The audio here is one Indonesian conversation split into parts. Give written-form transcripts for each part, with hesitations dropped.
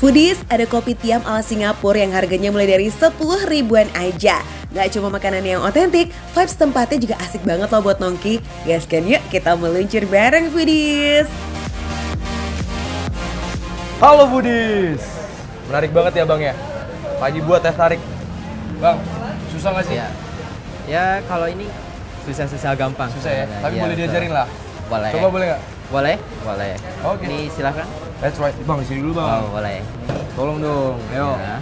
Foodies, ada kopi tiam ala Singapura yang harganya mulai dari 10 ribuan aja. Gak cuma makanan yang otentik, vibes tempatnya juga asik banget loh buat nongki. Gaskan yuk kita meluncur bareng Foodies. Halo Foodies, menarik banget ya Bang ya. Pagi buat teh tarik. Bang, susah gak sih? Ya kalau ini susah-susah gampang. Susah ya? Tapi ya, boleh diajarin lah. Boleh. Coba boleh nggak? Boleh, boleh. Oke. Ini silahkan. That's right. Bang, sini dulu Bang. Oh, boleh. Tolong dong, ayo. Ya.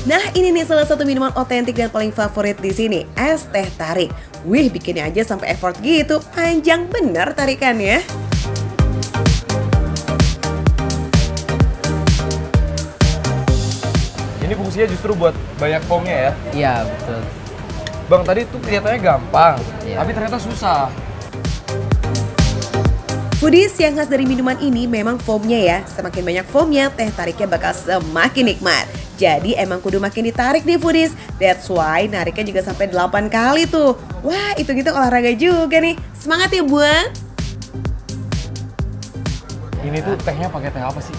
Nah, ini nih salah satu minuman otentik dan paling favorit di sini, es teh tarik. Wih, bikinnya aja sampai effort gitu. Panjang bener tarikannya. Ini fungsinya justru buat banyak foamnya ya? Iya, betul. Bang, tadi tuh kelihatannya gampang, Iya. tapi ternyata susah. Foodies, yang khas dari minuman ini memang foamnya ya. Semakin banyak foamnya, teh tariknya bakal semakin nikmat. Jadi emang kudu makin ditarik nih Foodies. That's why nariknya juga sampai 8 kali tuh. Wah, hitung-hitung olahraga juga nih. Semangat ya buang. Ini tuh tehnya pakai teh apa sih?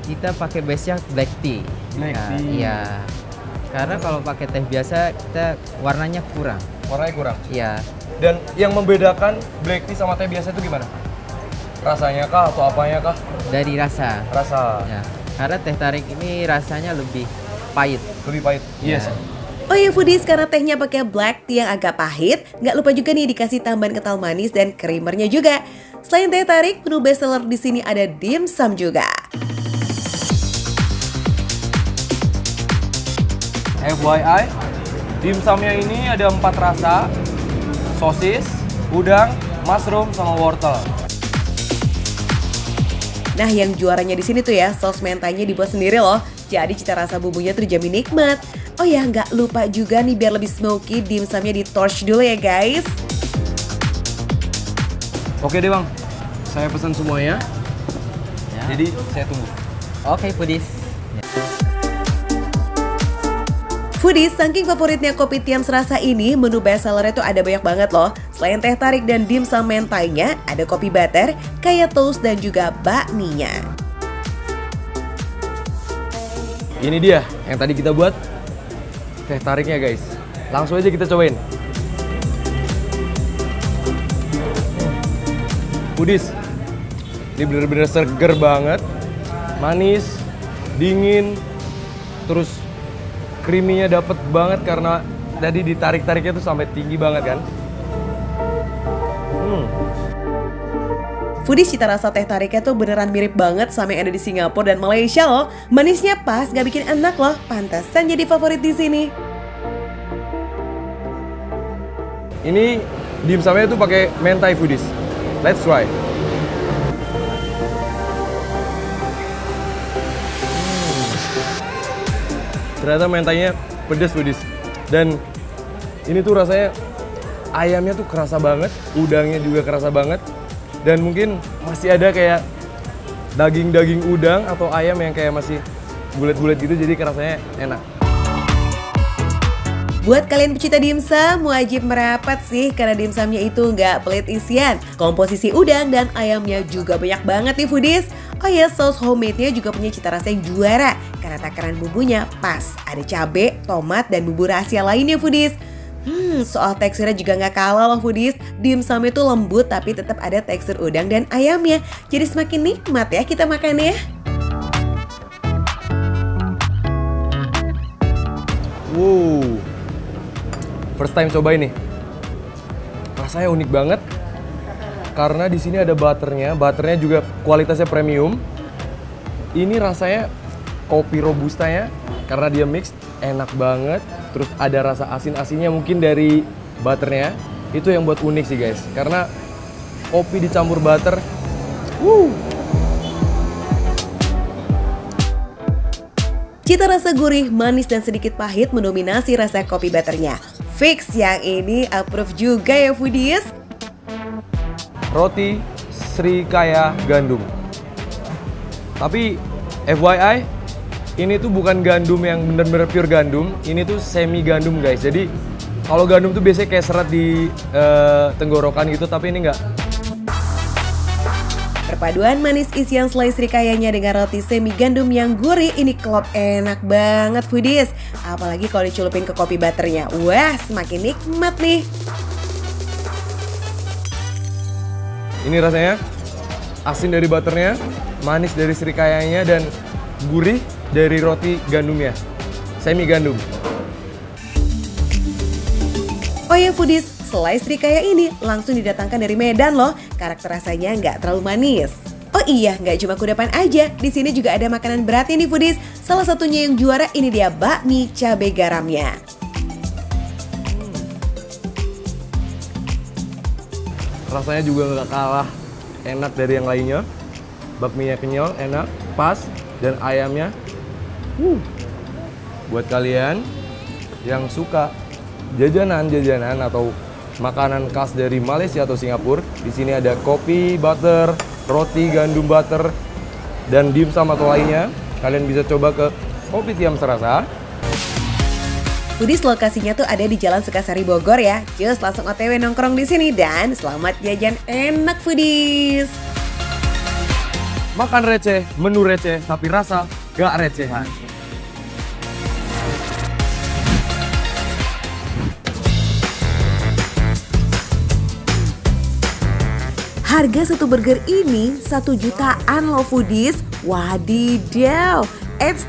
Kita pakai base-nya black tea. Black tea. Iya. Karena kalau pakai teh biasa kita warnanya kurang. Warnanya kurang. Iya. Dan yang membedakan black tea sama teh biasa itu gimana? Rasanya kah atau apanya kah? Dari rasa. Rasa. Ya. Karena teh tarik ini rasanya lebih pahit. Lebih pahit. Iya Ya. sih. Oh ya Foodies, karena tehnya pakai black tea yang agak pahit, nggak lupa juga nih dikasih tambahan kental manis dan creamernya juga. Selain teh tarik, menu bestseller di sini ada dimsum juga. FYI, dimsumnya ini ada 4 rasa, sosis, udang, mushroom, sama wortel. Nah, yang juaranya di sini tuh ya, saus mentanya dibuat sendiri loh. Jadi cita rasa bumbunya terjamin nikmat. Oh ya, nggak lupa juga nih biar lebih smoky, dimsumnya di torch dulu ya guys. Oke deh Bang, saya pesan semuanya. Ya. Jadi saya tunggu. Oke, Foodies. Foodies, saking favoritnya kopi tiam serasa ini, menu bestsellernya tuh ada banyak banget loh. Selain teh tarik dan dimsum mentainya, ada kopi butter, kayak toast dan juga bakminya. Ini dia yang tadi kita buat teh tariknya guys. Langsung aja kita cobain. Foodies, ini bener-bener seger banget, manis, dingin, terus creamy-nya dapet banget karena tadi ditarik-tariknya tuh sampai tinggi banget kan. Foodies, cita rasa teh tariknya tuh beneran mirip banget sama yang ada di Singapura dan Malaysia loh. Manisnya pas, gak bikin enak loh. Pantesan jadi favorit di sini. Ini dimsumnya tuh pakai mentai Foodies. Let's try. Ternyata mentainya pedas Foodies. Dan ini tuh rasanya ayamnya tuh kerasa banget, udangnya juga kerasa banget. Dan mungkin masih ada kayak daging-daging udang atau ayam yang kayak masih bulet-bulet gitu, jadi rasanya enak. Buat kalian pecinta dimsum, wajib merapat sih karena dimsumnya itu nggak pelit isian. Komposisi udang dan ayamnya juga banyak banget nih Foodies. Oh ya, saus homemade-nya juga punya cita rasa yang juara karena takaran bumbunya pas. Ada cabai, tomat, dan bumbu rahasia lainnya Foodies. Soal teksturnya juga nggak kalah loh Foodies. Dimsum itu lembut tapi tetap ada tekstur udang dan ayamnya. Jadi semakin nikmat ya kita makannya. Wow, first time cobain nih. Rasanya unik banget karena di sini ada butternya. Butternya juga kualitasnya premium. Ini rasanya kopi robustanya karena dia mix enak banget. Terus ada rasa asin-asinnya mungkin dari butternya. Itu yang buat unik sih guys. Karena kopi dicampur butter. Cita rasa gurih, manis, dan sedikit pahit mendominasi rasa kopi butternya. Fix yang ini approve juga ya Foodies. Roti Srikaya gandum. Tapi FYI, ini tuh bukan gandum yang bener-bener pure gandum. Ini tuh semi gandum guys. Jadi kalau gandum tuh biasanya kayak seret di tenggorokan gitu, tapi ini enggak. Perpaduan manis isian selai srikayanya dengan roti semi gandum yang gurih ini klop enak banget foodies. Apalagi kalau dicelupin ke kopi butternya. Wah, semakin nikmat nih. Ini rasanya asin dari butternya, manis dari srikayanya, dan gurih dari roti gandumnya. Semi gandum. Oh ya foodies, selai srikaya ini langsung didatangkan dari Medan loh. Karakter rasanya nggak terlalu manis. Oh iya, nggak cuma kudapan aja. Di sini juga ada makanan beratnya nih foodies. Salah satunya yang juara ini dia bakmi cabai garamnya. Rasanya juga nggak kalah enak dari yang lainnya. Bakminya kenyal, enak, pas, dan ayamnya. Buat kalian yang suka jajanan atau makanan khas dari Malaysia atau Singapura, di sini ada kopi butter, roti gandum butter, dan dimsum atau lainnya. Kalian bisa coba ke Kopitiam Serasa. Foodies lokasinya tuh ada di Jalan Sukasari Bogor ya. Just langsung OTW nongkrong di sini dan selamat jajan enak foodies. Makan receh, menu receh, tapi rasa gak recehan. Harga satu burger ini 1 jutaan loh foodies. Wadidaw.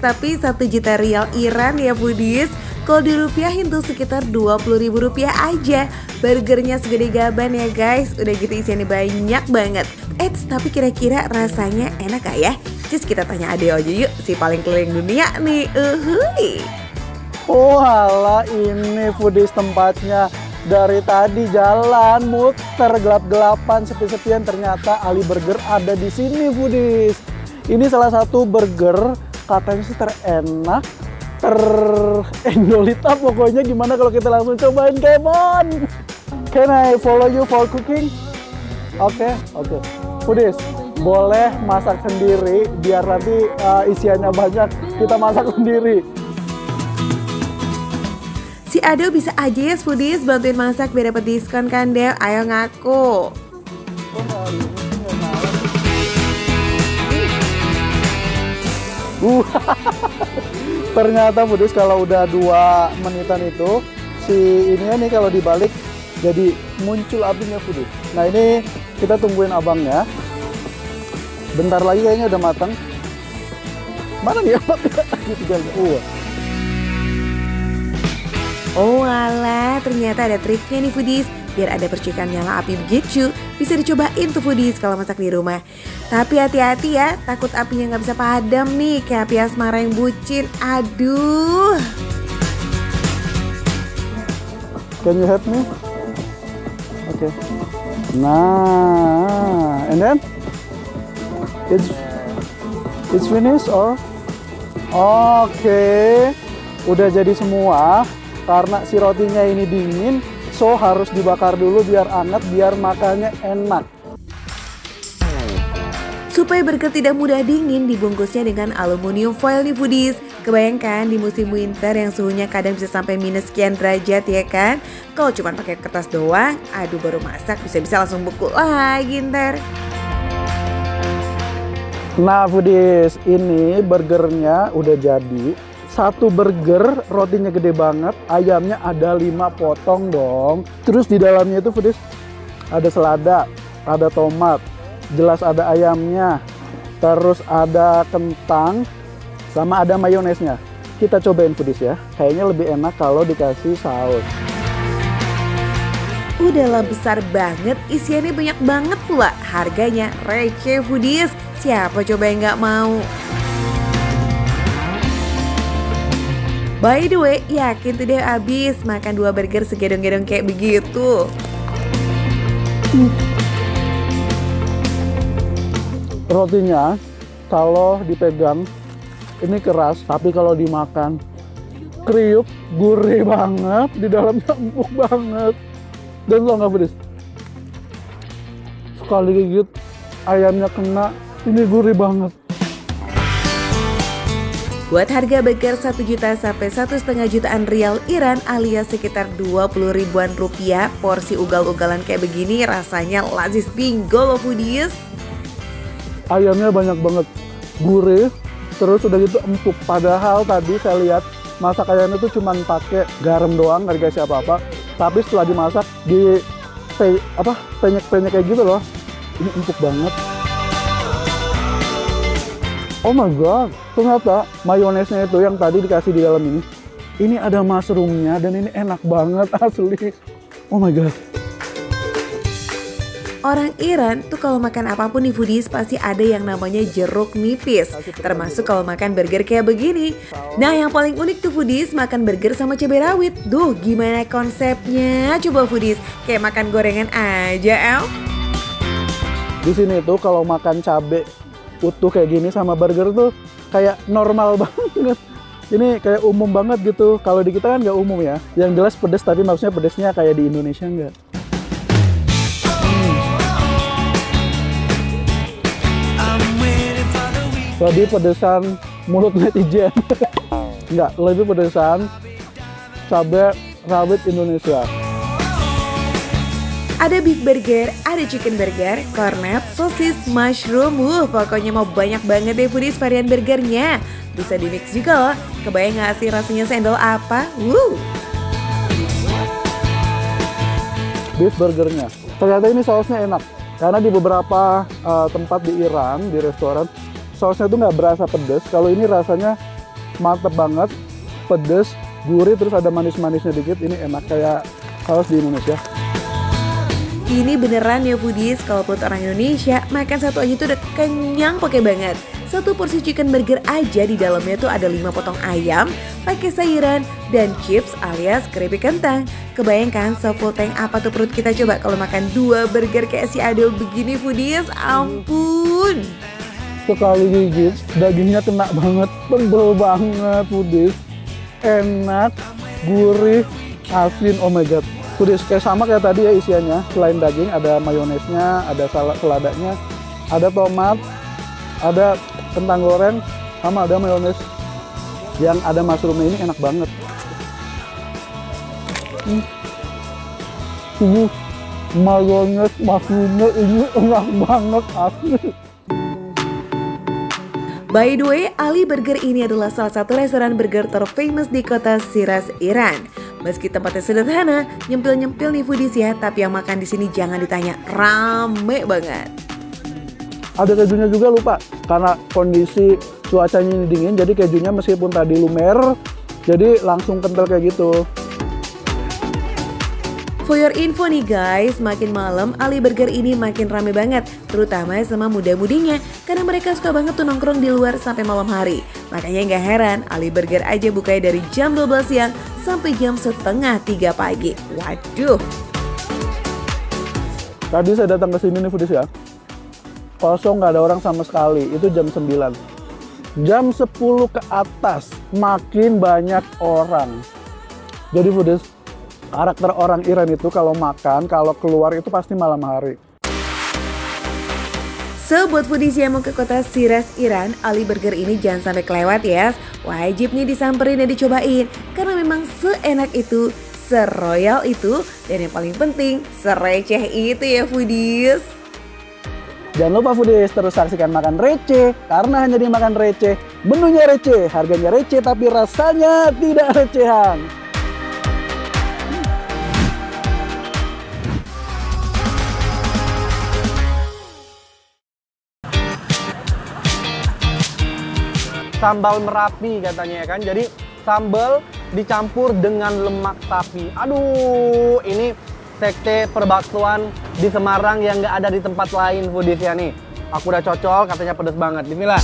Tapi 1 juta rial Iran ya foodies. Kalau dirupiahin tuh sekitar 20.000 rupiah aja. Burgernya segede gaban ya guys. Udah gitu isiannya banyak banget. Tapi kira-kira rasanya enak gak ya? Just kita tanya Ade aja yuk, si paling keliling dunia nih. Oh alah, ini foodies tempatnya. Dari tadi jalan muter gelap-gelapan sepi-sepian, ternyata Ali Burger ada di sini foodies. Ini salah satu burger katanya sih terenak, terendolita pokoknya. Gimana kalau kita langsung cobain? Come on! Can I follow you for cooking? Oke. Foodies, boleh masak sendiri biar nanti isiannya banyak, kita masak sendiri. Si Ado bisa aja ya foodies bantuin masak biar dapet diskon kan Del. Ayo ngaku. Ternyata foodies kalau udah 2 menitan itu si ini nih kalau dibalik jadi muncul apinya foodies. Nah ini kita tungguin abangnya. Bentar lagi kayaknya udah matang. Mana nih abangnya? Oh alah, ternyata ada triknya nih foodies. Biar ada percikan nyala api begitu. Bisa dicobain tuh foodies kalau masak di rumah. Tapi hati-hati ya, takut apinya nggak bisa padam nih. Kayak api asmara yang bucin. Aduh. Can you help me? Oke. Nah, and then it's finished or? Oke. Udah jadi semua. Karena si rotinya ini dingin, so harus dibakar dulu biar hangat, biar makannya enak. Supaya burger tidak mudah dingin, dibungkusnya dengan aluminium foil nih foodies. Kebayangkan di musim winter yang suhunya kadang bisa sampai minus sekian derajat ya kan? Kalau cuma pakai kertas doang, aduh baru masak bisa-bisa langsung beku lagi ntar. Nah foodies, ini burgernya udah jadi. 1 burger, rotinya gede banget, ayamnya ada 5 potong dong. Terus di dalamnya itu foodies ada selada, ada tomat, jelas ada ayamnya, terus ada kentang, sama ada mayonesnya. Kita cobain foodies ya, kayaknya lebih enak kalau dikasih saus. Udahlah besar banget, isiannya banyak banget pula. Harganya receh foodies, siapa coba yang nggak mau? By the way, yakin tuh deh abis makan 2 burger segedong-gedong kayak begitu. Rotinya kalau dipegang ini keras, tapi kalau dimakan kriuk, gurih banget, di dalamnya empuk banget. Dan lo nggak pedes. Sekali gigit ayamnya kena, ini gurih banget. Buat harga burger 1 juta sampai 1,5 jutaan rial Iran alias sekitar 20 ribuan rupiah, porsi ugal-ugalan kayak begini rasanya lazis bingo loh foodies. Ayamnya banyak banget, gurih, terus udah gitu empuk. Padahal tadi saya lihat masak ayamnya tuh cuman pakai garam doang, nggak dikasih apa-apa. Tapi setelah dimasak di penyek-penyek kayak gitu loh, ini empuk banget. Oh my god, ternyata mayonesnya itu yang tadi dikasih di dalam ini ada mushroomnya dan ini enak banget asli. Oh my god. Orang Iran tuh kalau makan apapun nih foodies pasti ada yang namanya jeruk nipis. Termasuk kalau makan burger kayak begini. Nah yang paling unik tuh foodies makan burger sama cabai rawit. Duh gimana konsepnya? Coba foodies kayak makan gorengan aja Di sini tuh kalau makan cabai utuh kayak gini sama burger tuh kayak normal banget. Ini kayak umum banget gitu. Kalau di kita kan nggak umum ya. Yang jelas pedes tapi maksudnya pedesnya kayak di Indonesia nggak. Lebih pedesan mulut netizen. Enggak, lebih pedesan cabai rawit Indonesia. Ada beef burger, ada chicken burger, cornet, sosis, mushroom. Pokoknya mau banyak banget deh foodies varian burgernya. Bisa di mix juga loh. Kebayang gak sih rasanya sendal apa? Beef burgernya. Ternyata ini sausnya enak. Karena di beberapa tempat di Iran, di restoran, sausnya tuh nggak berasa pedes. Kalau ini rasanya mantep banget, pedes, gurih, terus ada manis-manisnya dikit. Ini enak kayak saus di Indonesia. Ini beneran ya foodies, kalau perut orang Indonesia makan satu aja tuh udah kenyang pakai banget. Satu porsi chicken burger aja di dalamnya tuh ada 5 potong ayam, pakai sayuran, dan chips alias keripik kentang. Kebayangkan se-full tank apa tuh perut kita coba kalau makan 2 burger kayak si Adel begini foodies, ampun. Sekali gigit, dagingnya kena banget, tebel banget foodies. Enak, gurih, asin, oh my god. Foodies kayak sama kayak tadi ya isiannya. Selain daging ada mayonesnya, ada seladanya, ada tomat, ada kentang goreng, sama ada mayones yang ada mushroomnya. Ini enak banget. Mayones mushroomnya ini enak banget asli. By the way, Ali Burger ini adalah salah satu restoran burger terfamous di kota Shiraz, Iran. Meski tempatnya sederhana, nyempil-nyempil nih foodies ya, tapi yang makan di sini jangan ditanya, rame banget. Ada kejunya juga lupa, karena kondisi cuacanya ini dingin, jadi kejunya meskipun tadi lumer, jadi langsung kental kayak gitu. For your info nih guys, makin malam Ali Burger ini makin rame banget, terutama sama muda-mudinya, karena mereka suka banget tuh nongkrong di luar sampai malam hari. Makanya nggak heran, Ali Burger aja bukanya dari jam 12 siang sampai jam setengah 3 pagi. Waduh. Tadi saya datang ke sini nih foodies ya, kosong nggak ada orang sama sekali, itu jam 9. Jam 10 ke atas, makin banyak orang. Jadi foodies, karakter orang Iran itu kalau makan, kalau keluar itu pasti malam hari. So, buat foodies yang mau ke kota Shiraz, Iran, Ali Burger ini jangan sampai kelewat ya. Wajib nih disamperin dan dicobain, karena memang seenak itu, seroyal itu, dan yang paling penting, sereceh itu ya foodies. Jangan lupa foodies terus saksikan Makan Receh, karena hanya di Makan Receh, menunya receh, harganya receh tapi rasanya tidak recehan. Sambal Merapi katanya ya kan, jadi sambal dicampur dengan lemak sapi. Aduh, ini sekte perbaksoan di Semarang yang nggak ada di tempat lain foodies ya nih. Aku udah cocol, katanya pedes banget. Bismillah.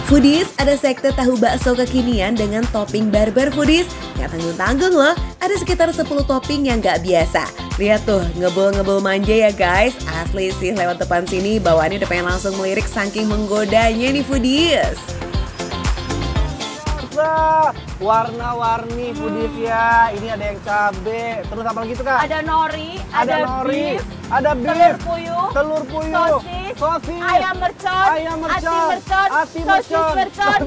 Foodies, ada sekte tahu bakso kekinian dengan topping barbar foodies. Gak tanggung-tanggung loh, ada sekitar 10 topping yang gak biasa. Lihat tuh, ngebul-ngebul manja ya guys. Asli sih lewat depan sini, bawaannya udah pengen langsung melirik saking menggodanya nih foodies. Warna-warni foodies ya. Ini ada yang cabe, terus apa lagi tuh Kak? Ada nori, Ada nori, beef, ada beef, telur puyuh, sosis, ayam mercon, ati mercon, sosis mercon.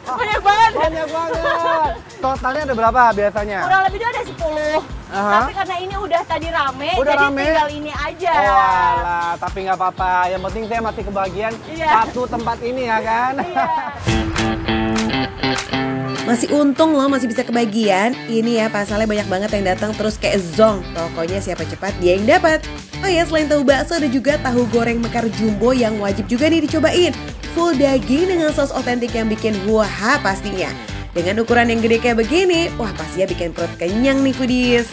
Banyak banget. Banyak banget. totalnya ada berapa biasanya? Kurang lebih itu ada 10. Tapi karena ini udah tadi rame, udah jadi rame? tinggal ini aja. Oh alah, tapi nggak apa-apa. Yang penting saya masih kebagian satu tempat ini ya kan? Iya. Masih untung loh masih bisa kebagian. Ini ya pasalnya banyak banget yang datang terus kayak zong. Pokoknya siapa cepat dia yang dapat. Oh ya, selain tahu bakso ada juga tahu goreng mekar jumbo yang wajib juga nih dicobain. Full daging dengan saus otentik yang bikin wah pastinya. Dengan ukuran yang gede kayak begini, wah pastinya bikin perut kenyang nih foodies.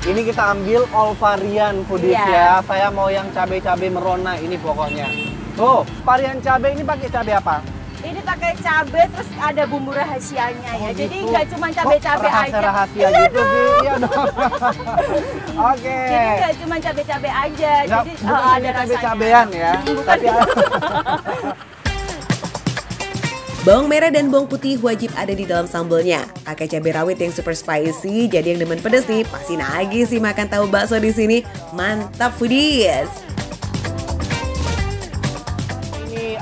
Ini kita ambil all varian foodies ya. Saya mau yang cabai-cabai merona ini pokoknya. Tuh, varian cabai ini pakai cabai apa? Ini pakai cabai terus ada bumbu rahasianya ya. Jadi nggak cuma cabai-cabai aja. Rahasia gitu sih. Iya dong. Oke. Jadi nggak cuma cabai-cabai aja. Nggak, Jadi bukan ada cabai-cabean ya. Tapi Bawang merah dan bawang putih wajib ada di dalam sambalnya. Pakai cabai rawit yang super spicy, jadi yang demen pedas nih pasti nagih sih makan tahu bakso di sini. Mantap foodies.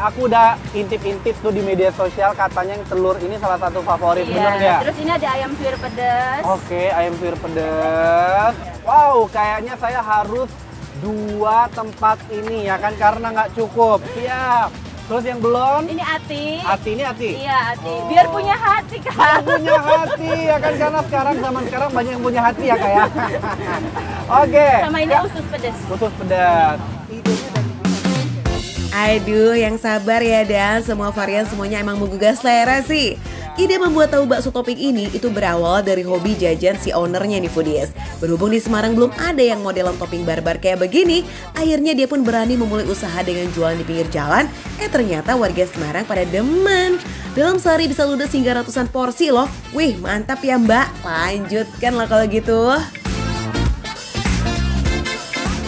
aku udah intip-intip tuh di media sosial katanya yang telur ini salah satu favorit, bener nggak? Terus ini ada ayam suwir pedas. Oke, ayam suwir pedas. Wow, kayaknya saya harus 2 tempat ini ya kan karena nggak cukup. Siap. Terus yang belum? Ini ati. Ati ini ati? Iya, ati. Biar punya hati kan. Punya hati ya kan karena zaman sekarang banyak yang punya hati ya kayak. Oke. Sama ini usus pedas. Usus pedas. Aduh, yang sabar ya Dan, semua varian semuanya emang menggugah selera sih. Ide membuat tahu bakso topping ini itu berawal dari hobi jajan si ownernya nih foodies. Berhubung di Semarang belum ada yang modelan topping barbar kayak begini, akhirnya dia pun berani memulai usaha dengan jualan di pinggir jalan. Ternyata warga Semarang pada demen. Dalam sehari bisa ludes hingga ratusan porsi loh. Wih, mantap ya Mbak. Lanjutkan lah kalau gitu.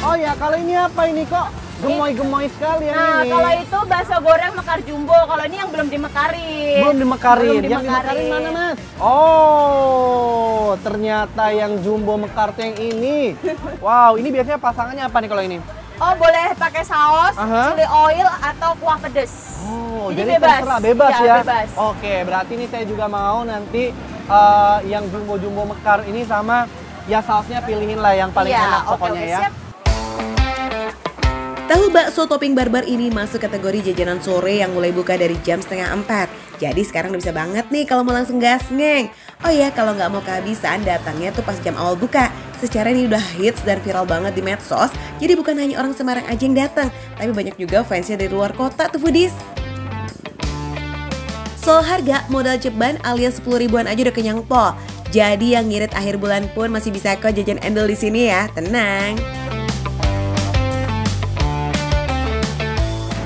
Oh ya, kalau ini apa ini kok? Gemoy-gemoy sekali yang nah, ini. kalau itu bakso goreng mekar jumbo. Kalau ini yang belum dimekarin. Belum dimekarin. Belum Yang dimekarin. dimekarin mana, Mas? Oh, ternyata yang jumbo mekar yang ini. Wow, ini biasanya pasangannya apa nih kalau ini? Oh, boleh pakai saus, chili oil atau kuah pedas. Oh, jadi bebas. Terserah, bebas ya. Bebas. Oke, berarti ini saya juga mau nanti yang jumbo-jumbo mekar ini sama ya sausnya pilihin lah yang paling enak pokoknya ya. Siap. Tahu bakso topping barbar ini masuk kategori jajanan sore yang mulai buka dari jam 3:30. Jadi sekarang udah bisa banget nih kalau mau langsung gas ngeng. Oh ya, kalau nggak mau kehabisan datangnya tuh pas jam awal buka. Secara ini udah hits dan viral banget di medsos. Jadi bukan hanya orang Semarang aja yang datang, tapi banyak juga fansnya dari luar kota tuh foodies. Soal harga, modal ceban alias 10 ribuan aja udah kenyang pol. Jadi yang ngirit akhir bulan pun masih bisa kok jajan endol di sini ya, tenang.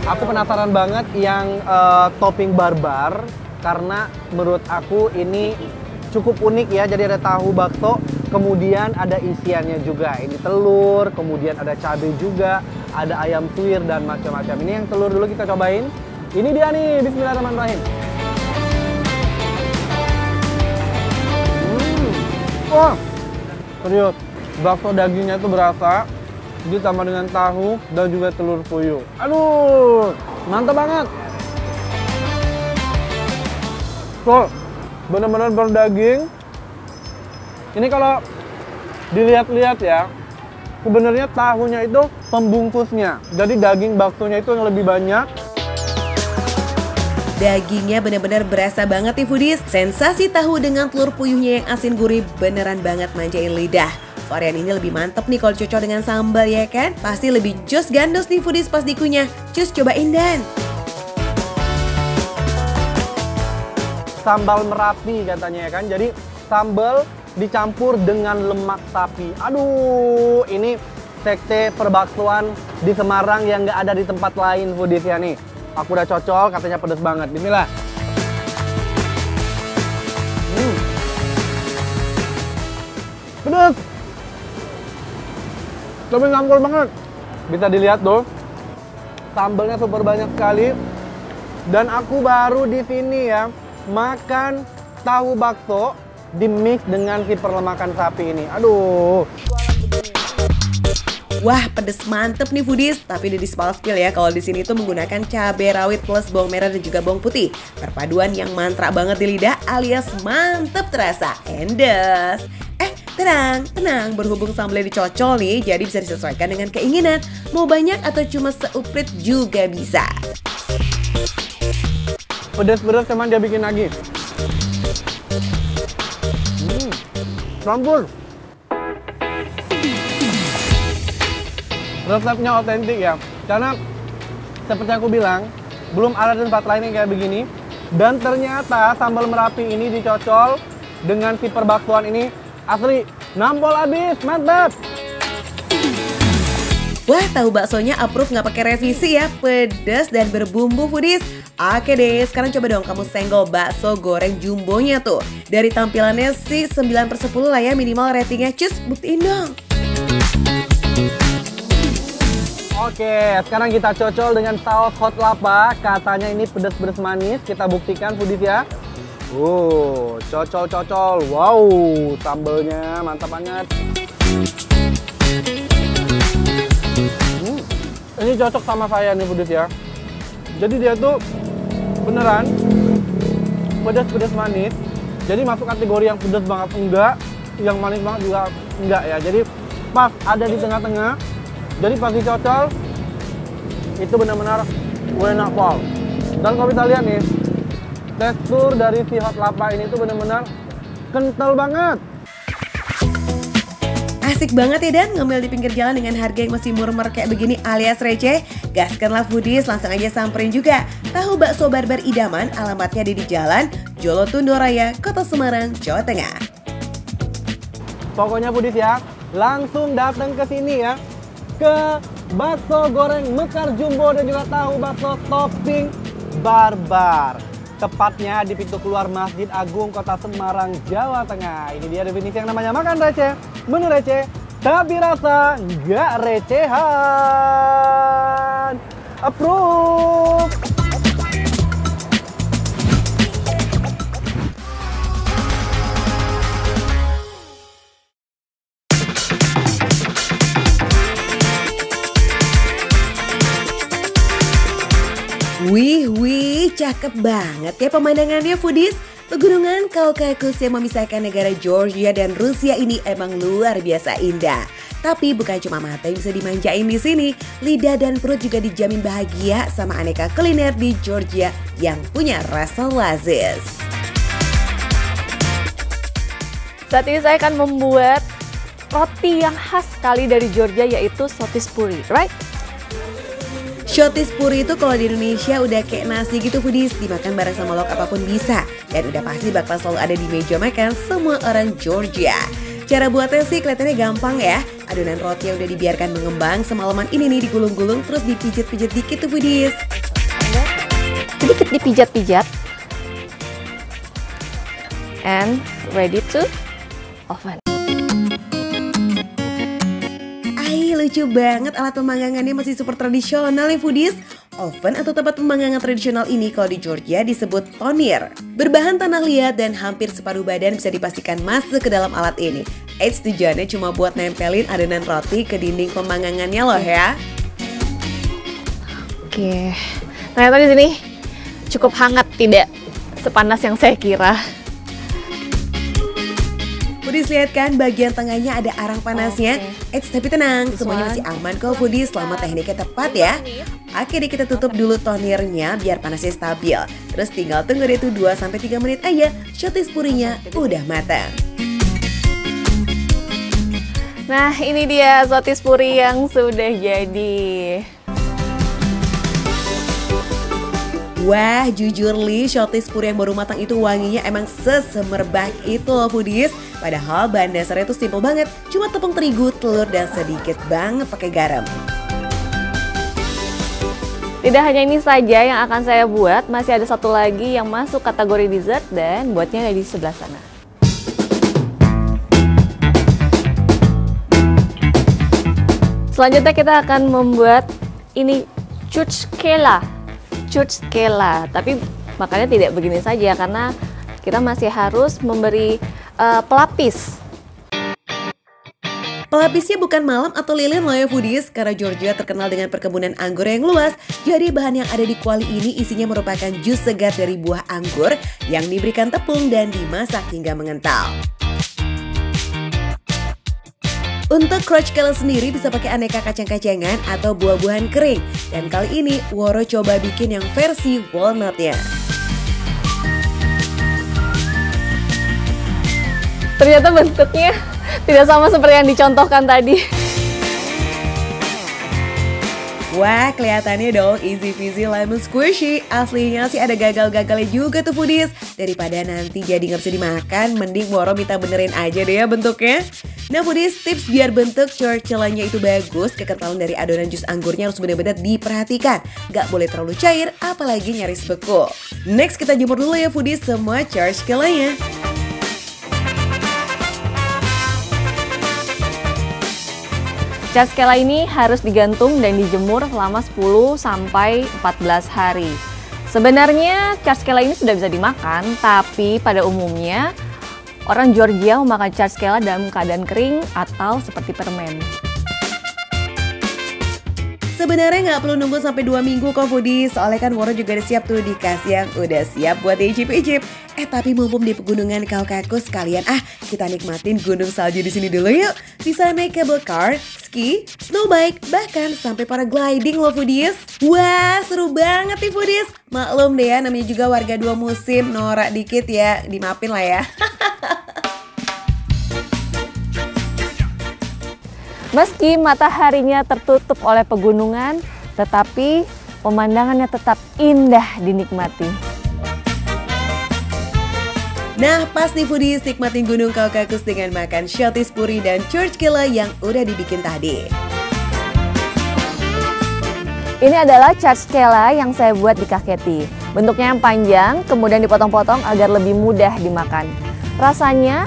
Aku penasaran banget yang topping barbar karena menurut aku ini cukup unik ya. Jadi ada tahu bakso, kemudian ada isiannya juga. Ini telur, kemudian ada cabai juga, ada ayam suwir dan macam-macam. Ini yang telur dulu kita cobain. Ini dia nih, bismillahirrahmanirrahim. Wah, serius. Bakso dagingnya itu berasa. Ditambah dengan tahu dan juga telur puyuh. Aduh, mantap banget. Tuh, benar-benar berdaging. Ini kalau dilihat-lihat ya, sebenarnya tahunya itu pembungkusnya. Jadi daging baksonya itu yang lebih banyak. Dagingnya benar-benar berasa banget nih foodies. Sensasi tahu dengan telur puyuhnya yang asin gurih beneran banget manjain lidah. Varian ini lebih mantep nih kalau cocok dengan sambal ya kan? Pasti lebih jos gandos nih foodies pas dikunyah. Cus cobain Dan. Sambal Merapi katanya ya kan. Jadi sambal dicampur dengan lemak sapi. Aduh, ini sekte perbaksoan di Semarang yang nggak ada di tempat lain foodies ya nih. Aku udah cocol, katanya pedas banget. Bismillah. Pedas. Tapi nyampur banget. Bisa dilihat tuh. Sambalnya super banyak sekali. Dan aku baru di sini ya makan tahu bakso di mix dengan si perlemakan sapi ini. Aduh. Wah, pedes mantep nih foodies, tapi udah di-spill ya kalau di sini tuh menggunakan cabai rawit plus bawang merah dan juga bawang putih. Perpaduan yang mantra banget di lidah alias mantep terasa. Endes. Tenang, berhubung sambalnya dicocol nih, jadi bisa disesuaikan dengan keinginan. Mau banyak atau cuma seuprit juga bisa. Pedas-pedas cuman dia bikin lagi. Campur. Resepnya otentik ya, karena seperti aku bilang, belum ada tempat lain yang kayak begini. Dan ternyata sambal Merapi ini dicocol dengan si perbaksoan ini asli nampol abis, mantap. Wah, tahu baksonya approve nggak pakai revisi ya, pedas dan berbumbu foodies. Oke deh, sekarang coba dong kamu senggol bakso goreng jumbonya tuh. Dari tampilannya sih 9/10 lah ya minimal ratingnya, cus buktiin dong. Oke, sekarang kita cocol dengan saus hot lava. Katanya ini pedas-pedas manis, kita buktikan foodies ya. Cocol. Wow, sambelnya mantap banget. Ini cocok sama saya nih foodies ya. Jadi dia tuh beneran pedas-pedas manis. Jadi masuk kategori yang pedas banget enggak, yang manis banget juga enggak ya. Jadi pas ada di tengah-tengah. Jadi pas dicocol itu benar-benar enak pol. Dan kalau kita lihat nih, tekstur dari si hot lava ini tuh benar-benar kental banget. Asik banget ya Dan, ngemil di pinggir jalan dengan harga yang masih murmer kayak begini alias receh. Gaskanlah foodies, langsung aja samperin juga. Tahu bakso barbar idaman, alamatnya ada di Jalan Jolotundo Raya, Kota Semarang, Jawa Tengah. Pokoknya foodies ya, langsung datang ke sini ya, ke bakso goreng Mekar Jumbo dan juga tahu bakso topping barbar. Tepatnya di pintu keluar Masjid Agung Kota Semarang, Jawa Tengah. Ini dia definisi yang namanya makan receh, menu receh, tapi rasa nggak recehan. Approve! Wih, cakep banget ya pemandangannya foodies. Pegunungan Kaukasus yang memisahkan negara Georgia dan Rusia ini emang luar biasa indah. Tapi bukan cuma mata yang bisa dimanjain di sini, lidah dan perut juga dijamin bahagia sama aneka kuliner di Georgia yang punya rasa lazis. Saat ini saya akan membuat roti yang khas sekali dari Georgia, yaitu sotis puri, right? Sotis puri itu kalau di Indonesia udah kayak nasi gitu foodies, dimakan bareng sama lauk apapun bisa. Dan udah pasti bakal selalu ada di meja makan semua orang Georgia. Cara buatnya sih kelihatannya gampang ya. Adonan roti yang udah dibiarkan mengembang semalaman ini nih digulung-gulung terus dipijat-pijat dikit tuh foodies. Sedikit dipijat-pijat. And ready to oven. Lucu banget alat pemanggangannya masih super tradisional ya foodies. Oven atau tempat pemanggangan tradisional ini kalau di Georgia disebut tonir. Berbahan tanah liat dan hampir separuh badan bisa dipastikan masuk ke dalam alat ini. Tujuannya cuma buat nempelin adonan roti ke dinding pemanggangannya loh ya. Oke, ternyata di sini cukup hangat, tidak sepanas yang saya kira. Foodies lihat kan bagian tengahnya ada arang panasnya. Tapi tenang, semuanya masih aman kok foodies selama tekniknya tepat ya. Oke deh, kita tutup dulu tonirnya biar panasnya stabil. Terus tinggal tunggu deh tuh 2-3 menit aja, sotis purinya udah matang. Nah, ini dia sotis puri yang sudah jadi. Wah, jujur Li, sotis puri yang baru matang itu wanginya emang sesemerbak itu loh foodies. Padahal bahan dasarnya itu simple banget, cuma tepung terigu, telur, dan sedikit banget pakai garam. Tidak hanya ini saja yang akan saya buat, masih ada satu lagi yang masuk kategori dessert dan buatnya ada di sebelah sana. Selanjutnya kita akan membuat ini churchkela. Tapi makannya tidak begini saja karena kita masih harus memberi pelapis. Pelapisnya bukan malam atau lilin loh ya foodies, karena Georgia terkenal dengan perkebunan anggur yang luas. Jadi bahan yang ada di kuali ini isinya merupakan jus segar dari buah anggur yang diberikan tepung dan dimasak hingga mengental. Untuk Churchkela sendiri bisa pakai aneka kacang-kacangan atau buah-buahan kering. Dan kali ini Woro coba bikin yang versi walnutnya. Ternyata bentuknya tidak sama seperti yang dicontohkan tadi. Wah, kelihatannya dong easy peasy lemon squishy. Aslinya sih ada gagal-gagalnya juga tuh foodies. Daripada nanti jadi nggak bisa dimakan, mending Woro minta benerin aja deh ya bentuknya. Nah foodies, tips biar bentuk Churchkelanya itu bagus, kekentalan dari adonan jus anggurnya harus benar-benar diperhatikan. Gak boleh terlalu cair, apalagi nyaris beku. Next kita jemur dulu ya foodies semua Churchkelanya. Churchkela ini harus digantung dan dijemur selama 10 sampai 14 hari. Sebenarnya Churchkela ini sudah bisa dimakan, tapi pada umumnya orang Georgia memakan Churchkela dalam keadaan kering atau seperti permen. Sebenarnya nggak perlu nunggu sampai 2 minggu kok foodies, soalnya kan Woro juga udah siap tuh dikasih yang udah siap buat diicip-icip. Tapi mumpung di pegunungan Kaukakus sekalian kita nikmatin gunung salju di sini dulu yuk. Bisa naik cable car, ski, snowbike, bahkan sampai paragliding loh foodies. Wah seru banget nih foodies. Maklum deh ya namanya juga warga 2 musim, norak dikit ya, dimaafin lah ya. Meski mataharinya tertutup oleh pegunungan, tetapi pemandangannya tetap indah dinikmati. Nah pas nih foodies nikmatin gunung Kaukakus dengan makan Shotis puri dan Churchkela yang udah dibikin tadi. Ini adalah Churchkela yang saya buat di Kakheti. Bentuknya yang panjang, kemudian dipotong-potong agar lebih mudah dimakan. Rasanya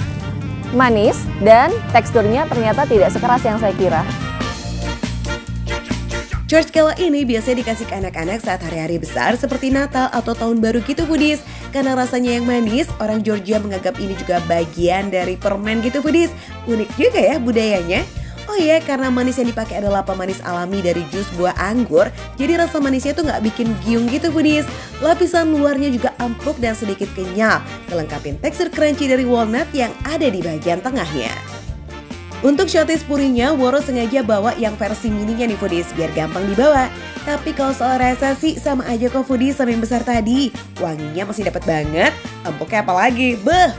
manis dan teksturnya ternyata tidak sekeras yang saya kira. Churchkela ini biasanya dikasih ke anak-anak saat hari-hari besar seperti Natal atau Tahun Baru gitu foodies. Karena rasanya yang manis, orang Georgia menganggap ini juga bagian dari permen gitu foodies. Unik juga ya budayanya. Oh iya, karena manis yang dipakai adalah pemanis alami dari jus buah anggur, jadi rasa manisnya tuh nggak bikin giung gitu foodies. Lapisan luarnya juga empuk dan sedikit kenyal, kelengkapin tekstur crunchy dari walnut yang ada di bagian tengahnya. Untuk Shotis purinya, Woro sengaja bawa yang versi mininya nih foodies, biar gampang dibawa. Tapi kalau soal rasa sih sama aja kok foodies sama yang besar tadi. Wanginya masih dapat banget, empuknya apalagi,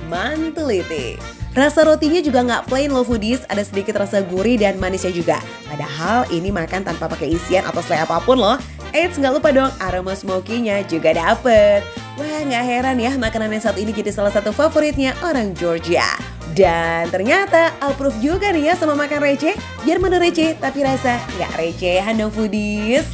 mantul itu. Rasa rotinya juga nggak plain loh foodies, ada sedikit rasa gurih dan manisnya juga. Padahal ini makan tanpa pakai isian atau selai apapun loh. Eits, nggak lupa dong aroma smoky-nya juga dapet. Wah nggak heran ya makanan yang satu ini jadi salah satu favoritnya orang Georgia. Dan ternyata approve juga nih ya sama makan receh. Biar mana receh tapi rasa nggak recehan dong foodies.